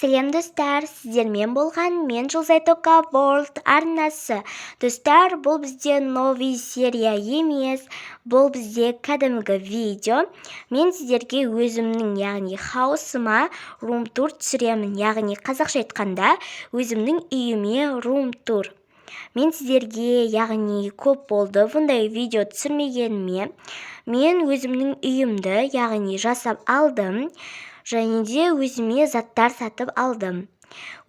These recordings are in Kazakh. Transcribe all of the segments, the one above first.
Сәлем достар, сіздермен болған мен Жылзайтока World арнасы. Достар, бұл бізде новый серия емес, бұл бізде кәдімгі видео. Мен сіздерге өзімнің, яғни хаусыма рум-тур түсіремін, яғни қазақша айтқанда өзімнің үйіме рум-тур. Мен сіздерге, яғни көп болды бұндай видео түсірмегеніме. Мен өзімнің үйімді, яғни жасап алдым. Және де өзіме заттар сатып алдым.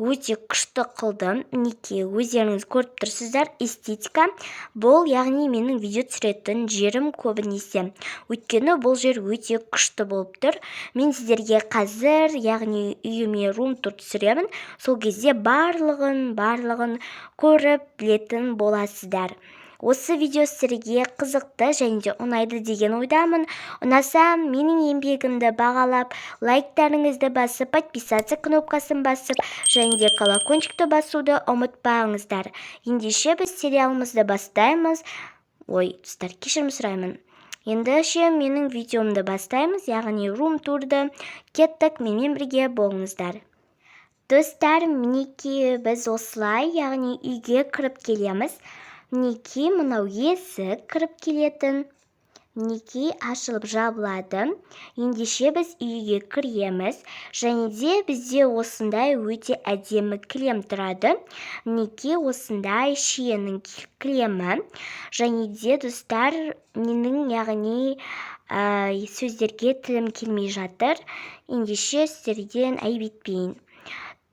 Өте күшті қылдым. Мінекей, өздеріңіз көріп тұрсыздар, эстетика. Бұл, яғни менің видео түсіретін жерім көбінесе. Өйткені бұл жер өте күшті болып тұр. Мен сіздерге қазір, яғни үйіме рум-тур түсіремін. Сол кезде барлығын көріп білетін боласыздар. Осы видео сіздерге қызықты және де ұнайды деген ойдамын. Ұнаса, менің еңбегімді бағалап, лайктарыңызды басып, подписаться кнопкасын басып, және де колокольчикті басуды ұмытпаңыздар. Ендеше біз сериалымызды бастаймыз. Достар, кешірім сұраймын. Ендеше менің видеомды бастаймыз, яғни рум-турды. Кеттік, менімен бірге болыңыздар. Достар, мінекей біз осылай, яғни үйге кіріп келеміз. Мінекей, мынау есік кіріп келетін. Мінекей, ашылып жабылады. Ендеше біз үйге кіреміз. Және де бізде осындай өте әдемі кілем тұрады. Мінекей, осындай шиенің кілемі. Және де достар, менің яғни сөздерге тілім келмей жатыр. Ендеше сіздерден айып етпейін.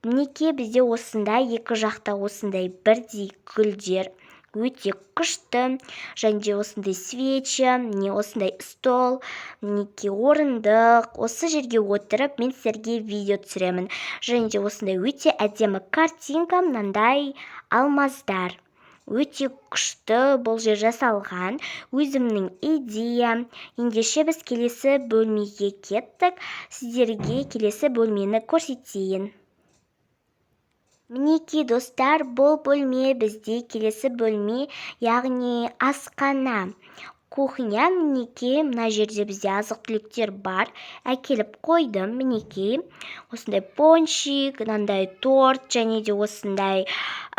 Мінекей, бізде осындай екі жақта осындай бірдей гүлдер. Өте күшті, және де осындай свеча, осындай стол, мінекей орындық. Осы жерге отырып, мен сіздерге видео түсіремін. Және де осындай өте әдемі картинка, мынандай алмаздар. Өте күшті бұл жер жасалған, өзімнің идея. Ендеше біз келесі бөлмеге кеттік. Сіздерге келесі бөлмені көрсетейін. Мінекей достар, бұл бөлме бізде келесі бөлме, яғни асхана. Кухня, мінекей, мына жерде бізде азық-түліктер бар. Әкеліп қойдым, мінекей. Осындай пончик, мынандай торт, және де осындай,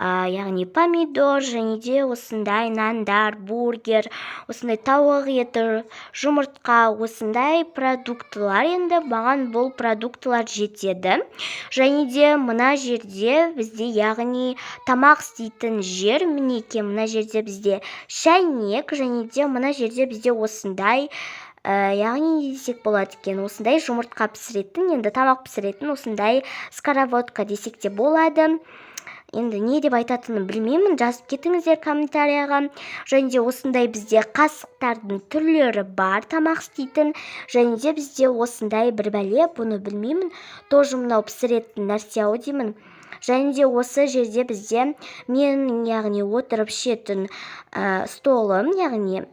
яғни помидор, және де осындай нандар, бургер, осындай тауық еті, жұмыртқа, осындай продуктылар. Енді маған бұл продуктылар жетеді. Және де мына жерде бізде, яғни тамақ істейтін жер, мінекей, мына жерде бізде шәйнек, және де мына жерде бізде осындай, яғни не десек болады екен, осындай жұмыртқа пісіретін, енді тамақ пісіретін осындай сковородка десек те болады. Енді не деп айтатынын білмеймін, жазып кетіңіздер комментарияға. Және де осындай бізде қасықтардың түрлері бар, тамақ істейтін. Және де бізде осындай бір бәле, бұны білмеймін, тоже мынау пісіретін нәрсе-ау деймін. Және де осы жерде бізде мен, яғни отырып ішетін столым, яғни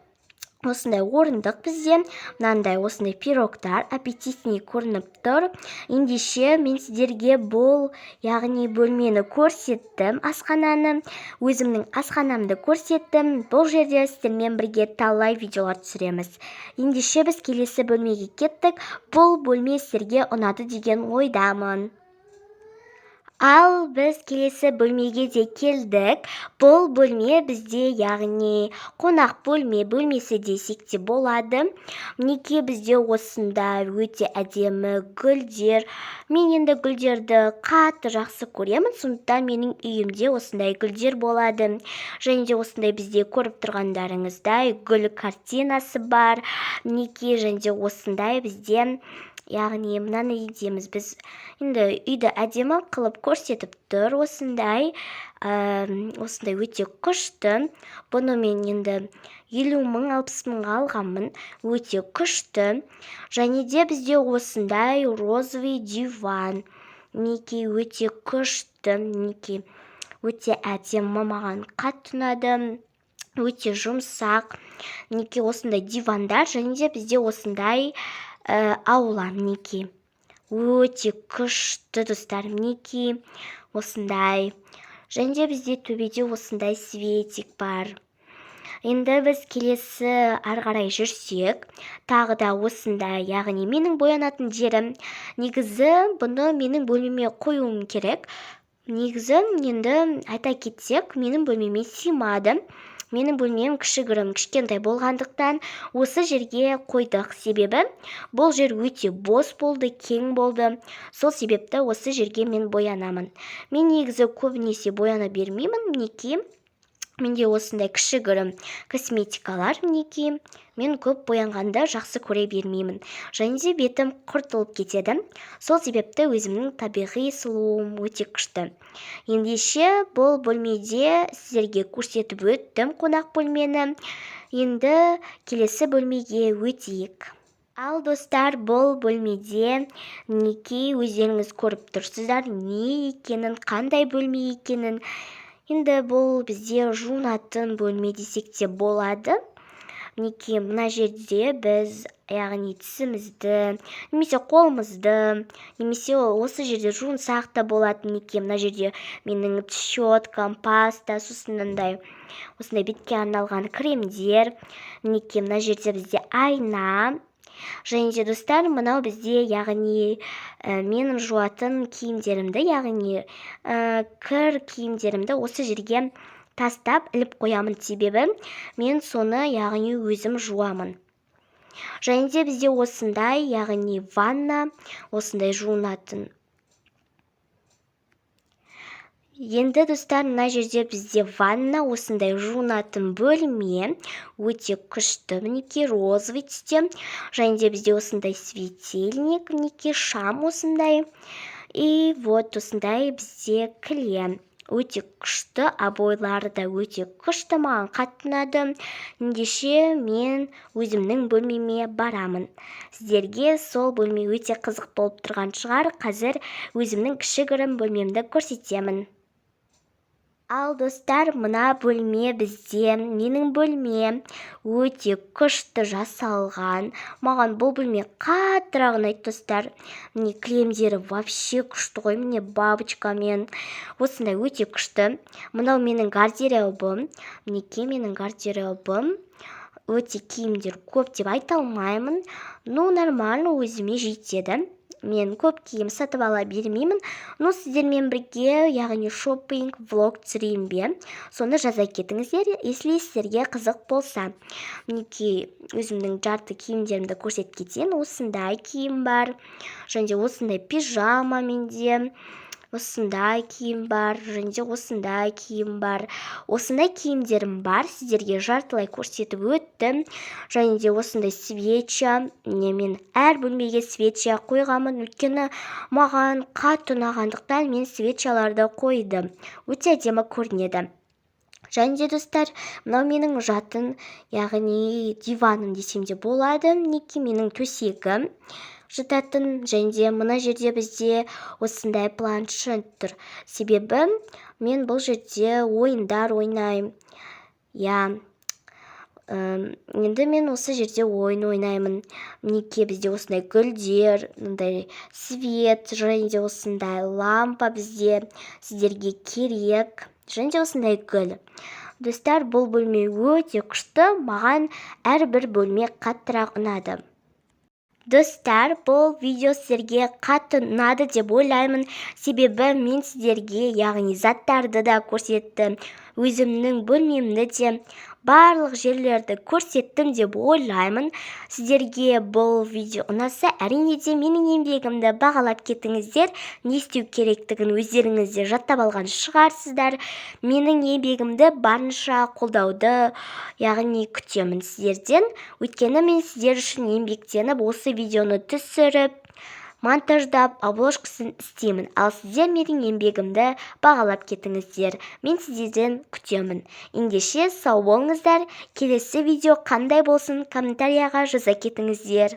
осындай орындық бізде, мынандай осындай пирогтар, аппетитный көрініп тұр. Ендеше мен сіздерге бұл, яғни бөлмені көрсеттім, асхананы, өзімнің асханамды көрсеттім. Бұл жерде сіздермен бірге талай видеолар түсіреміз. Ендеше біз келесі бөлмеге кеттік. Бұл бөлме сіздерге ұнады деген ойдамын. Ал біз келесі бөлмеге де келдік. Бұл бөлме бізде, яғни қонақ бөлмесі десек те болады. Мінекей, бізде осында өте әдемі гүлдер. Мен енді гүлдерді қатты жақсы көремін, сондықтан менің үйімде осындай гүлдер болады. Және де осындай бізде көріп тұрғандарыңыздай гүл картинасы бар. Мінекей, және де осындай бізде, яғни мынаны дейміз, біз енді үйді әдемі қылып көрсетіп тұр. Осындай өте күшті. Бұны мен енді 50 мың, 60 мыңға алғанмын. Өте күшті. Және де бізде осындай розовый диван. Мінекей, өте күшті. Мінекей, өте әдемі, маған қатты ұнады. Өте жұмсақ. Мінекей, осындай дивандар. Және де бізде осындай аула, мінекей. Өте күшті достар, мінекей, осындай. Және де бізде төбеде осындай светик бар. Енді біз келесі ары қарай жүрсек, тағы да осындай, яғни менің боянатын жерім. Негізі бұны менің бөлмеме қоюым керек. Негізі енді айта кетсек, менің бөлмеме сыймады. Менің бөлмем кішігірім, кішкентай болғандықтан осы жерге қойдық. Себебі бұл жер өте бос болды, кең болды. Сол себепті осы жерге мен боянамын. Мен негізі көбінесе бояна бермеймін, мінекей. Менде осындай кішігірім косметикалар, мінекей. Мен көп боянғанды жақсы көре бермеймін. Және де бетім құртылып кетеді. Сол себепті өзімнің табиғи сұлуым өте күшті. Ендеше бұл бөлмеде сіздерге көрсетіп өттім қонақ бөлмені. Енді келесі бөлмеге өтейік. Ал достар, бұл бөлмеде мінекей өздеріңіз көріп тұрсыздар не екенін, қандай бөлме екенін. Енді бұл бізде жуынатын бөлме десек те болады. Мінекей мына жерде біз яғни тісімізді, немесе қолымызды, немесе осы жерде жуынсақ та болады. Мінекей мына жерде менің тіс щеткам, паста, осындай бетке арналған кремдер. Мінекей мына жерде бізде айна. Және де достар, мынау бізде яғни менің жуатын киімдерімді, яғни кір киімдерімді осы жерге тастап іліп қоямын, себебі мен соны яғни өзім жуамын. Және де бізде осындай яғни ванна, осындай жуынатын. Енді достар, мына жерде бізде ванна, осындай жуынатын бөлме, өте күшті, мінекей розовый түсте. Және де бізде осындай светильник, мінекей шам осындай. И вот осындай бізде кілем. Өте күшті, обойлары да өте күшті, маған қатты ұнады. Ендеше мен өзімнің бөлмеме барамын. Сіздерге сол бөлме өте қызық болып тұрған шығар. Қазір өзімнің кішігірім бөлмемді көрсетемін. Ал достар, мына бөлме бізде, менің бөлме өте күшті жасалған. Маған бұл бөлме қаттырақ ұнайды достар. Міне кілемдері вообще күшті ғой, міне бабочкамен. Осындай өте күшті. Мынау менің гардеробым. Мінекей менің гардеробым. Өте киімдер көп деп айта алмаймын. Нормально өзіме жетеді. Мен көп киім сатып ала бермеймін. Сіздермен бірге яғни шоппинг, влог түсірейін бе? Соны жаза кетіңіздер, если сіздерге қызық болса. Мінекей өзімнің жарты киімдерімді көрсетіп кетейін. Осындай киім бар. Және де осындай пижама менде. Осындай киім бар, және де осындай киім бар. Осындай киімдерім бар, сіздерге жартылай көрсетіп өттім. Және де осындай свеча. Мен әр бөлмеге свеча қойғамын, өйткені маған қатты ұнағандықтан мен свечаларды қойдым. Өте әдемі көрінеді. Және де достар, мынау менің жатын, яғни диваным десем де болады. Мінекей менің төсегім жататын. Және де мына жерде бізде осындай планшет тұр. Себебі мен бұл жерде ойындар ойнаймын. Енді мен осы жерде ойын ойнаймын. Мінекей бізде осындай гүлдер, свет, және де осындай лампа бізде сіздерге керек. Және де осындай гүл. Достар, бұл бөлме өте күшті, маған әрбір бөлме қаттырақ ұнады. Достар, бұл видео сіздерге қатты ұнады деп ойлаймын, себебі мен сіздерге яғни заттарды да көрсеттім, өзімнің бөлмемді де, барлық жерлерді көрсеттім деп ойлаймын. Сіздерге бұл видео ұнаса, әрине де менің еңбегімді бағалап кетіңіздер. Не істеу керектігін өздеріңізде жаттап алған шығарсыздар. Менің еңбегімді барынша қолдауды яғни күтемін сіздерден. Өйткені мен сіздер үшін еңбектеніп осы видеоны түсіріп, монтаждап, обложкасын істеймін. Ал сіздер менің еңбегімді бағалап кетіңіздер. Мен сіздерден күтемін. Ендеше сау болыңыздар. Келесі видео қандай болсын, комментарияға жаза кетіңіздер.